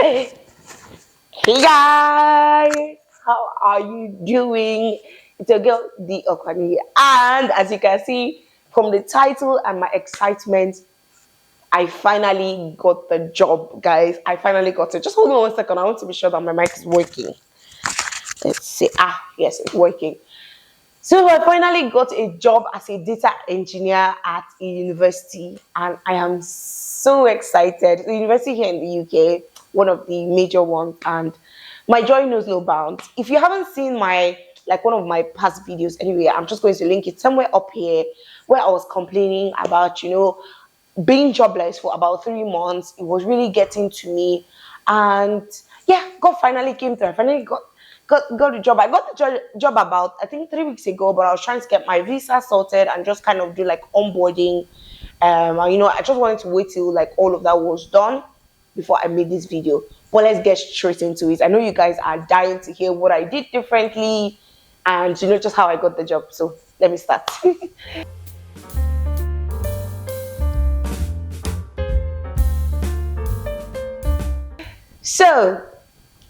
Hey guys, how are you doing? It's your girl D Okwani, and as you can see from the title and my excitement, I finally got the job, guys. I finally got it. Just hold on 1 second. I want to be sure that my mic is working. Let's see. Yes, it's working. So I finally got a job as a data engineer at a university, and I am so excited. The university here in the UK, one of the major ones, and my joy knows no bounds. If you haven't seen my one of my past videos, anyway, I'm just going to link it somewhere up here where I was complaining about being jobless for about 3 months. It was really getting to me, and yeah, God finally came through. I finally got the job. I got the job about I think 3 weeks ago, but I was trying to get my visa sorted and just kind of do like onboarding. And, I just wanted to wait till like all of that was done before I made this video. But let's get straight into it. I know you guys are dying to hear what I did differently and just how I got the job. So let me start. So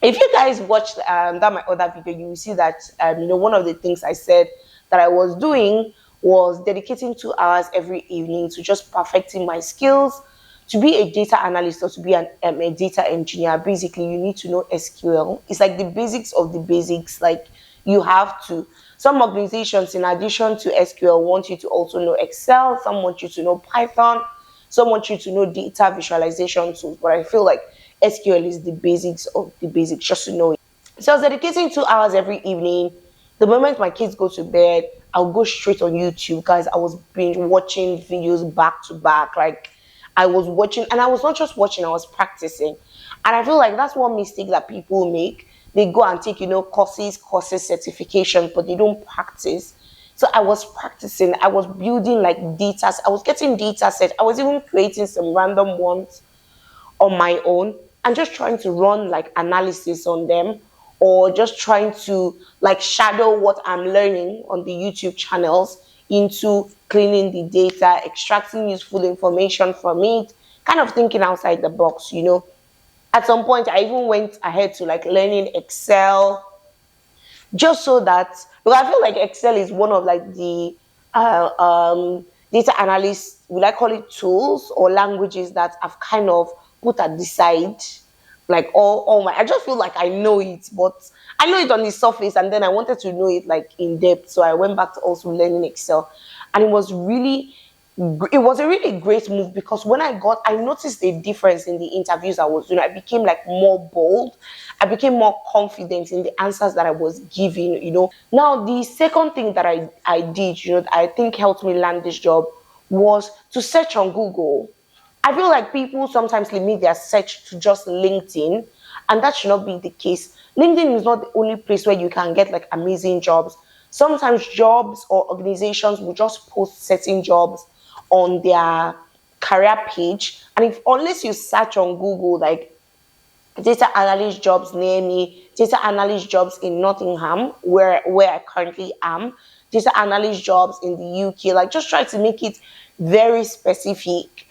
if you guys watched that my other video, you will see that one of the things I said that I was doing was dedicating 2 hours every evening to just perfecting my skills. To be a data analyst or to be a data engineer, basically you need to know SQL. It's like the basics of the basics. Like you have to. Some organizations, in addition to SQL, want you to also know Excel. Some want you to know Python. Some want you to know data visualization tools. But I feel like SQL is the basics of the basics, just to know it. So I was dedicating 2 hours every evening. The moment my kids go to bed, I'll go straight on YouTube. Guys, I was binge watching videos back to back. Like I was watching, and I was not just watching, I was practicing. And I feel like that's one mistake that people make. They go and take, courses, certification, but they don't practice. So I was practicing. I was building like data. I was getting data sets. I was even creating some random ones on my own and just trying to run like analysis on them, or just trying to like shadow what I'm learning on the YouTube channels into cleaning the data, extracting useful information from it, kind of thinking outside the box. At some point, I even went ahead to like learning Excel, just so that, because I feel like Excel is one of like the data analysts, will I call it tools or languages that I've kind of put at the side. Like all my, I just feel like I know it, but I know it on the surface, and then I wanted to know it like in depth. So I went back to also learning Excel, and it was a really great move, because when I noticed a difference in the interviews I was doing. I became like more bold. I became more confident in the answers that I was giving. Now, the second thing that I did, that I think helped me land this job, was to search on Google. I feel like people sometimes limit their search to just LinkedIn, and that should not be the case. LinkedIn is not the only place where you can get like amazing jobs. Sometimes jobs or organizations will just post certain jobs on their career page, and unless you search on Google like data analyst jobs near me, data analyst jobs in Nottingham, where I currently am, data analyst jobs in the UK, like just try to make it very specific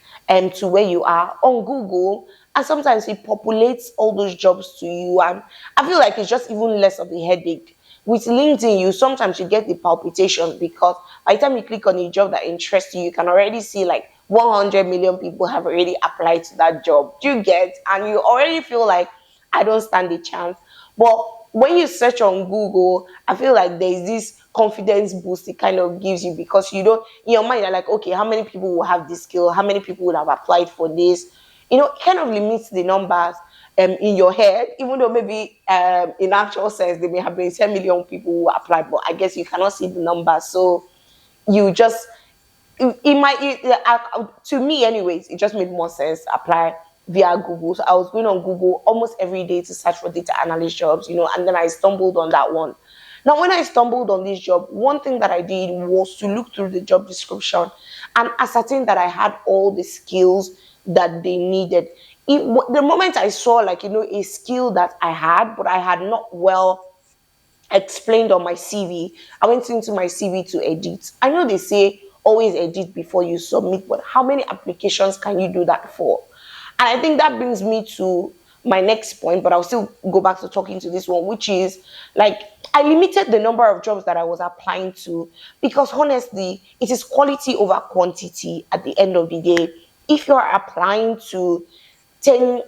to where you are on Google, and sometimes it populates all those jobs to you, and I feel like it's just even less of a headache. With LinkedIn, you get the palpitations, because by the time you click on a job that interests you, you can already see like 100 million people have already applied to that job. Do you get? And you already feel like I don't stand a chance. But when you search on Google, I feel like there's this confidence boost it kind of gives you, because you don't, in your mind, you're like, okay, how many people will have this skill? How many people would have applied for this? It kind of limits the numbers in your head, even though maybe in actual sense, there may have been 10 million people who applied, but I guess you cannot see the numbers. So you just, to me anyways, it just made more sense to apply via Google. So I was going on Google almost every day to search for data analyst jobs, and then I stumbled on that one. Now, when I stumbled on this job, one thing that I did was to look through the job description and ascertain that I had all the skills that they needed. The moment I saw a skill that I had, but I had not well explained on my CV, I went into my CV to edit. I know they say always edit before you submit, but how many applications can you do that for? And I think that brings me to my next point, but I'll still go back to talking to this one, which is like I limited the number of jobs that I was applying to because honestly, it is quality over quantity at the end of the day. If you're applying to 10,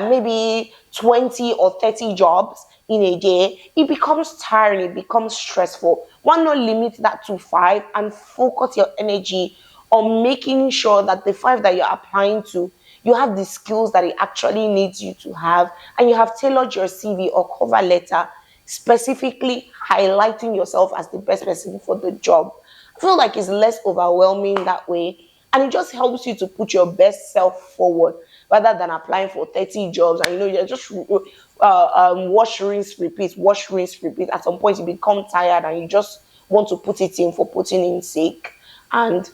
maybe 20 or 30 jobs in a day, it becomes tiring, it becomes stressful. Why not limit that to five and focus your energy on making sure that the five that you're applying to, you have the skills that it actually needs you to have, and you have tailored your CV or cover letter specifically highlighting yourself as the best person for the job. I feel like it's less overwhelming that way, and it just helps you to put your best self forward rather than applying for 30 jobs and you're just wash, rinse, repeat, wash, rinse, repeat. At some point, you become tired and you just want to put it in for putting in sake. And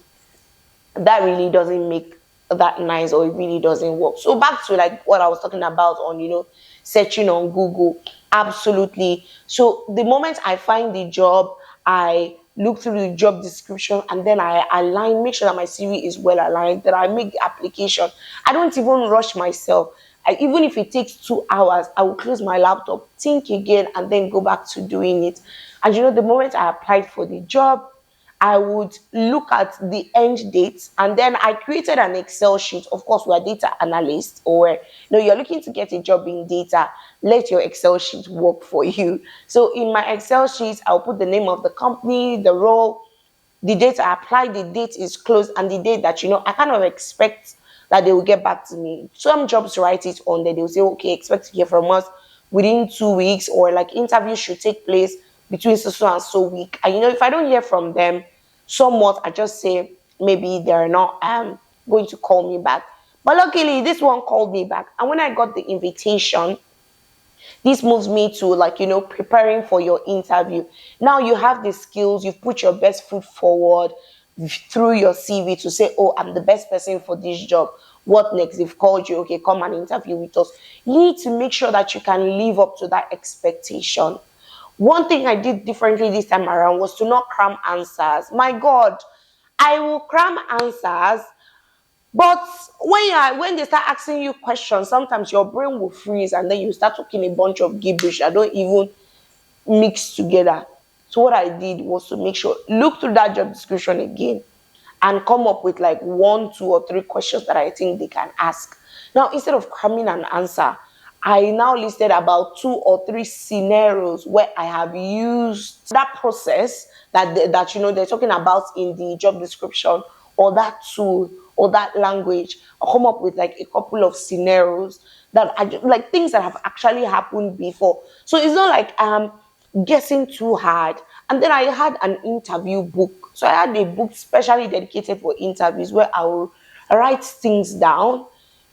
that really doesn't make that nice, or it really doesn't work. So back to like what I was talking about on, searching on Google. Absolutely. So the moment I find the job, I look through the job description and then I align, make sure that my CV is well aligned, that I make the application. I don't even rush myself. Even if it takes 2 hours, I will close my laptop, think again, and then go back to doing it. And the moment I applied for the job, I would look at the end dates, and then I created an Excel sheet. Of course, we're data analysts, or you're looking to get a job in data. Let your Excel sheet work for you. So in my Excel sheet, I'll put the name of the company, the role, the date I applied, the date is closed, and the date that I kind of expect that they will get back to me. Some jobs write it on there. They will say, okay, expect to hear from us within 2 weeks, or like interviews should take place between so and so week. And if I don't hear from them, somewhat I just say maybe they're not going to call me back. But luckily, this one called me back. And when I got the invitation, this moves me to preparing for your interview. Now you have the skills, you've put your best foot forward through your CV to say, oh, I'm the best person for this job. What next? They've called you, okay, come and interview with us. You need to make sure that you can live up to that expectation. One thing I did differently this time around was to not cram answers. My God, I will cram answers, but when they start asking you questions, sometimes your brain will freeze and then you start talking a bunch of gibberish that don't even mix together. So what I did was to make sure, look through that job description again and come up with like 1, 2, or 3 questions that I think they can ask. Now, instead of cramming an answer, I now listed about 2 or 3 scenarios where I have used that process that they're talking about in the job description, or that tool or that language. I'll come up with like a couple of scenarios that I like, things that have actually happened before. So it's not like guessing too hard. And then I had an interview book. So I had a book specially dedicated for interviews where I will write things down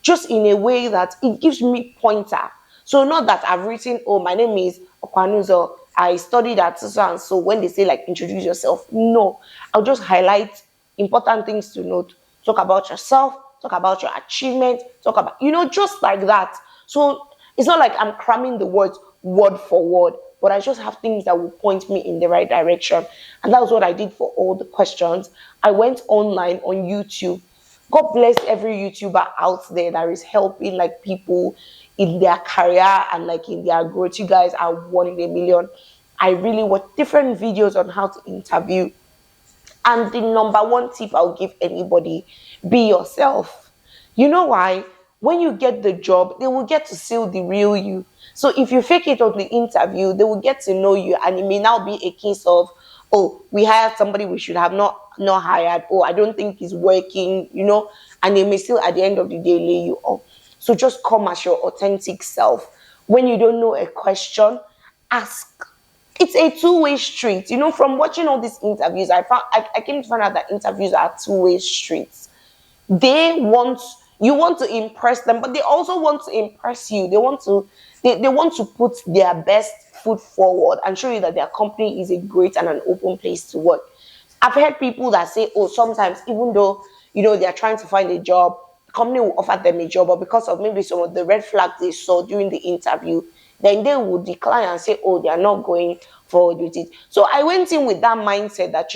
just in a way that it gives me pointer. So not that I've written, oh, my name is Okwanuzo, I studied at so and so, when they say like introduce yourself. No, I'll just highlight important things to note. Talk about yourself, talk about your achievement, talk about, just like that. So it's not like I'm cramming the words word for word, but I just have things that will point me in the right direction. And that was what I did for all the questions. I went online on YouTube. God bless every YouTuber out there that is helping like people in their career and like in their growth. You guys are one in a million. I really watch different videos on how to interview. And the number one tip I'll give anybody, be yourself. You know why? When you get the job, they will get to see the real you. So if you fake it on the interview, they will get to know you, and it may now be a case of, oh, we hired somebody we should have not hired. Oh, I don't think he's working, and they may still at the end of the day lay you off. So just come as your authentic self. When you don't know a question, ask. It's a two-way street. From watching all these interviews, I came to find out that interviews are two-way streets. You want to impress them, but they also want to impress you. They want to put their best foot forward and show you that their company is a great and an open place to work. I've heard people that say, oh, sometimes even though they're trying to find a job, the company will offer them a job, but because of maybe some of the red flags they saw during the interview, then they would decline and say, oh, they are not going forward with it. So I went in with that mindset that,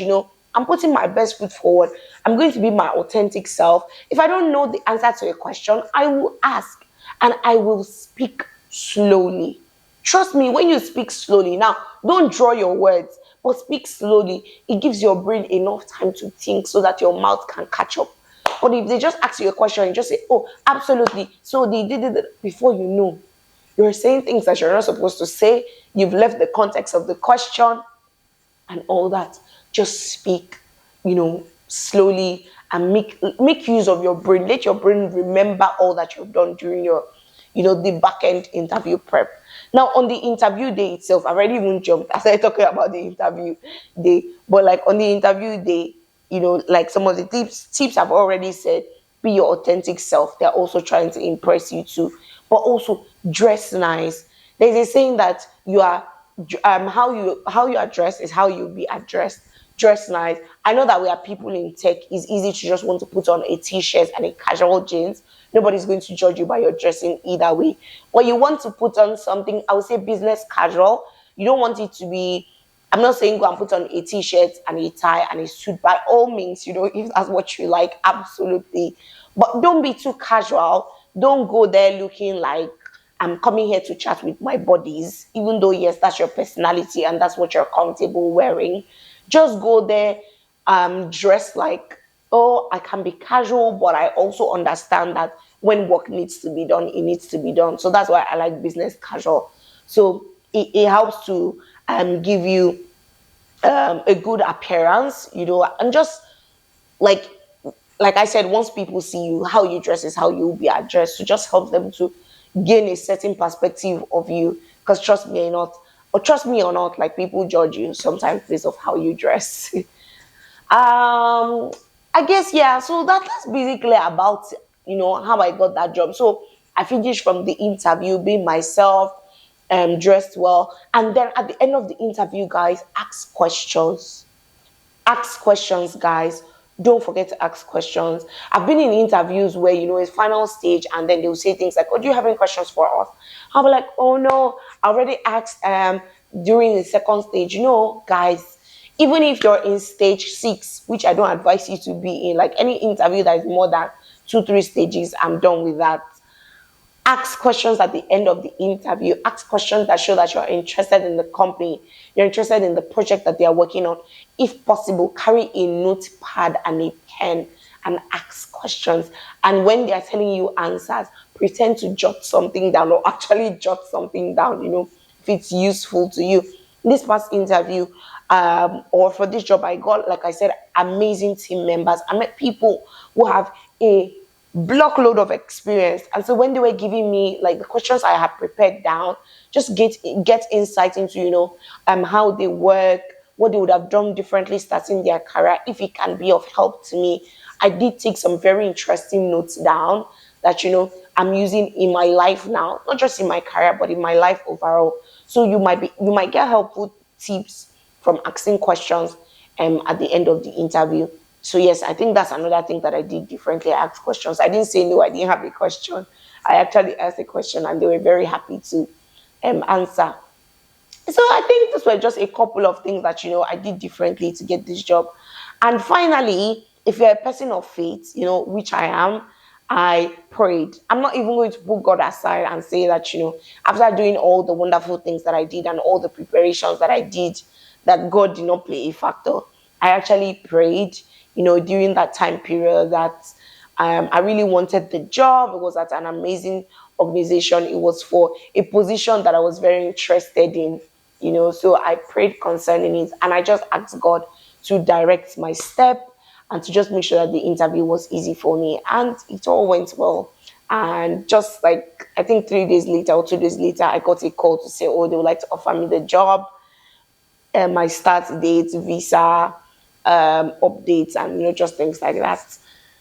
I'm putting my best foot forward. I'm going to be my authentic self. If I don't know the answer to a question, I will ask. and I will speak slowly. Trust me, when you speak slowly, now don't draw your words, but speak slowly. It gives your brain enough time to think so that your mouth can catch up. But if they just ask you a question and just say, oh, absolutely. So they did it before you know. You're saying things that you're not supposed to say. You've left the context of the question and all that. Just speak, slowly, and make use of your brain. Let your brain remember all that you've done during your, the back end interview prep. Now, on the interview day itself, I've already even jumped. I started talking about the interview day, but like on the interview day, like some of the tips I've already said. Be your authentic self. They're also trying to impress you too, but also dress nice. There's a saying that you are how you address is how you'll be addressed. Dress nice. I know that we are people in tech. It's easy to just want to put on a t-shirt and a casual jeans. Nobody's going to judge you by your dressing either way. But you want to put on something, I would say business casual. You don't want it to be, I'm not saying go and put on a t-shirt and a tie and a suit. By all means, if that's what you like, absolutely. But don't be too casual. Don't go there looking like I'm coming here to chat with my buddies, even though, yes, that's your personality and that's what you're comfortable wearing. Just go there, dress like, oh, I can be casual, but I also understand that when work needs to be done, it needs to be done. So that's why I like business casual. So it helps to give you a good appearance, and just like I said, once people see you, how you dress is how you will be addressed. So just help them to gain a certain perspective of you. Because trust me or not, like people judge you sometimes based off how you dress. I guess yeah. So that's basically about how I got that job. So I finished from the interview being myself, dressed well, and then at the end of the interview, guys, ask questions. Ask questions, guys. Don't forget to ask questions. I've been in interviews where, it's final stage and then they'll say things like, oh, do you have any questions for us? I'll be like, oh no, I already asked during the second stage. Guys, even if you're in stage 6, which I don't advise you to be in, like any interview that is more than 2-3 stages, I'm done with that. Ask questions at the end of the interview. Ask questions that show that you're interested in the company. You're interested in the project that they are working on. If possible, carry a notepad and a pen and ask questions. And when they are telling you answers, pretend to jot something down or actually jot something down, if it's useful to you. This past interview, or for this job, I got, like I said, amazing team members. I met people who have a blockload of experience, and so when they were giving me like the questions I had prepared down, just get insight into how they work, what they would have done differently starting their career, if it can be of help to me. I did take some very interesting notes down that I'm using in my life now, not just in my career but in my life overall. So you might get helpful tips from asking questions at the end of the interview. So yes, I think that's another thing that I did differently. I asked questions. I didn't say no, I didn't have a question. I actually asked a question and they were very happy to answer. So I think these were just a couple of things that, I did differently to get this job. And finally, if you're a person of faith, which I am, I prayed. I'm not even going to put God aside and say that, after doing all the wonderful things that I did and all the preparations that I did, that God did not play a factor. I actually prayed, during that time period that I really wanted the job. It was at an amazing organization. It was for a position that I was very interested in, so I prayed concerning it and I just asked God to direct my step and to just make sure that the interview was easy for me. And it all went well. And just like, I think 3 days later or 2 days later, I got a call to say, oh, they would like to offer me the job, my start date, visa, updates, and just things like that.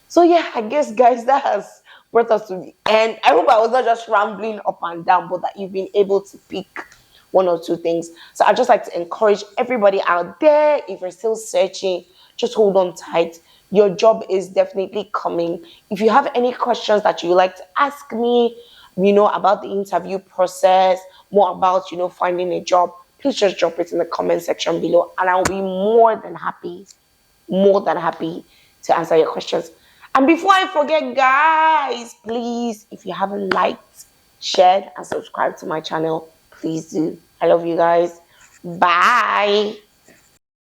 So yeah, I guess guys, that has brought us to the end. I hope I was not just rambling up and down, but that you've been able to pick one or two things. So I'd just like to encourage everybody out there, if you're still searching, just hold on tight. Your job is definitely coming. If you have any questions that you would like to ask me, about the interview process, more about, finding a job, please just drop it in the comment section below and I'll be more than happy to answer your questions. And before I forget, guys, please, if you haven't liked shared, and subscribed to my channel, please do. I love you guys. Bye.